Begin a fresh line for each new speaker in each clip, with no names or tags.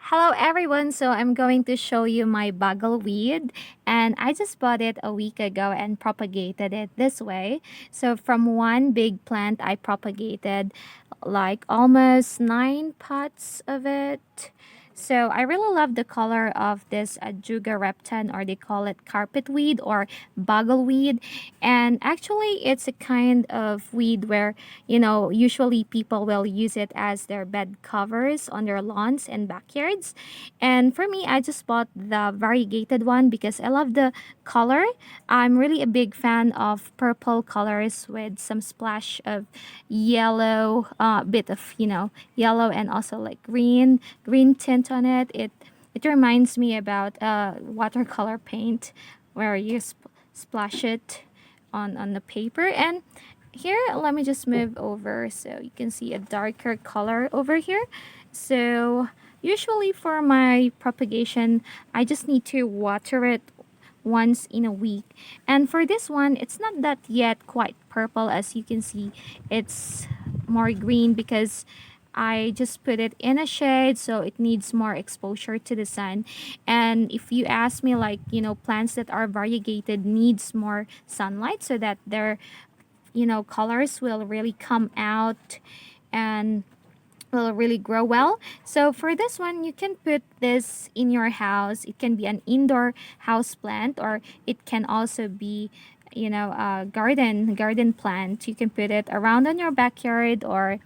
Hello everyone, so I'm going to show you my buggleweed, and I just bought it a week ago and propagated it this way. So from one big plant I propagated like almost 9 pots of it. So I really love the color of this Ajuga Reptan, or they call it carpetweed or buggleweed. And actually it's a kind of weed where, usually people will use it as their bed covers on their lawns and backyards. And for me, I just bought the variegated one because I love the color. I'm really a big fan of purple colors with some splash of yellow, bit of, yellow and also like green tint on it. It reminds me about watercolor paint where you splash it on the paper. And here, let me just move over so you can see a darker color over here. So usually for my propagation, I just need to water it once in a week. And for this one, it's not that yet quite purple. As you can see, it's more green because I just put it in a shade, so it needs more exposure to the sun. And if you ask me, like, plants that are variegated needs more sunlight so that their, colors will really come out and will really grow well. So for this one, you can put this in your house. It can be an indoor house plant, or it can also be, a garden plant. You can put it around on your backyard or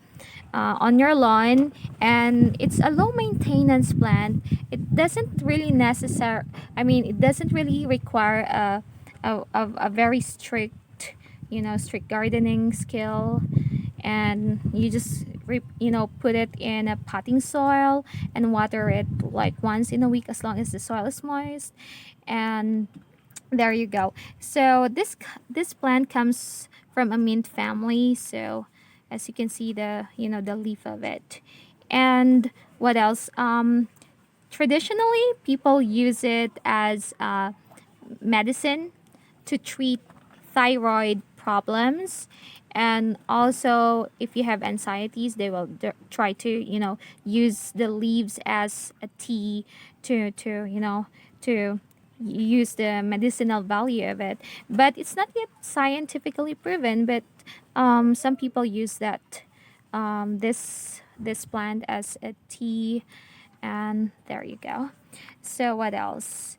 on your lawn, and it's a low maintenance plant. It doesn't really it doesn't really require a very strict, strict gardening skill. And you just put it in a potting soil and water it like once in a week, as long as the soil is moist. And there you go. So this plant comes from a mint family. So as you can see, the leaf of it. And what else? Traditionally, people use it as medicine to treat thyroid problems. And also, if you have anxieties, they will try to use the leaves as a tea to use the medicinal value of it. But it's not yet scientifically proven. But some people use that this plant as a tea. And there you go. So what else?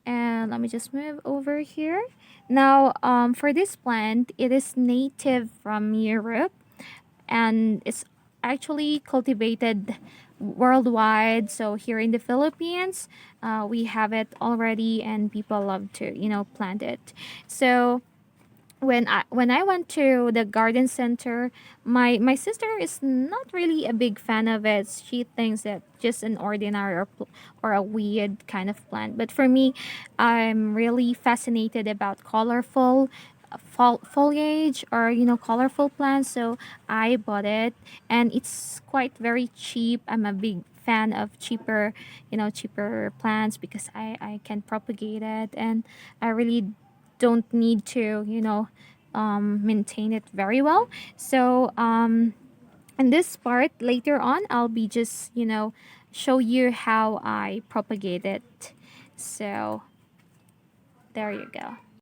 And let me just move over here. Now, for this plant, it is native from Europe, and it's actually cultivated worldwide. So here in the Philippines, we have it already, and people love to plant it. So when I went to the garden center, my sister is not really a big fan of it. She thinks that just an ordinary or a weird kind of plant. But for me, I'm really fascinated about colorful foliage, or colorful plants. So I bought it, and it's quite very cheap. I'm a big fan of cheaper plants because I can propagate it, and I really don't need to maintain it very well. So in this part later on, I'll be just show you how I propagate it. So there you go.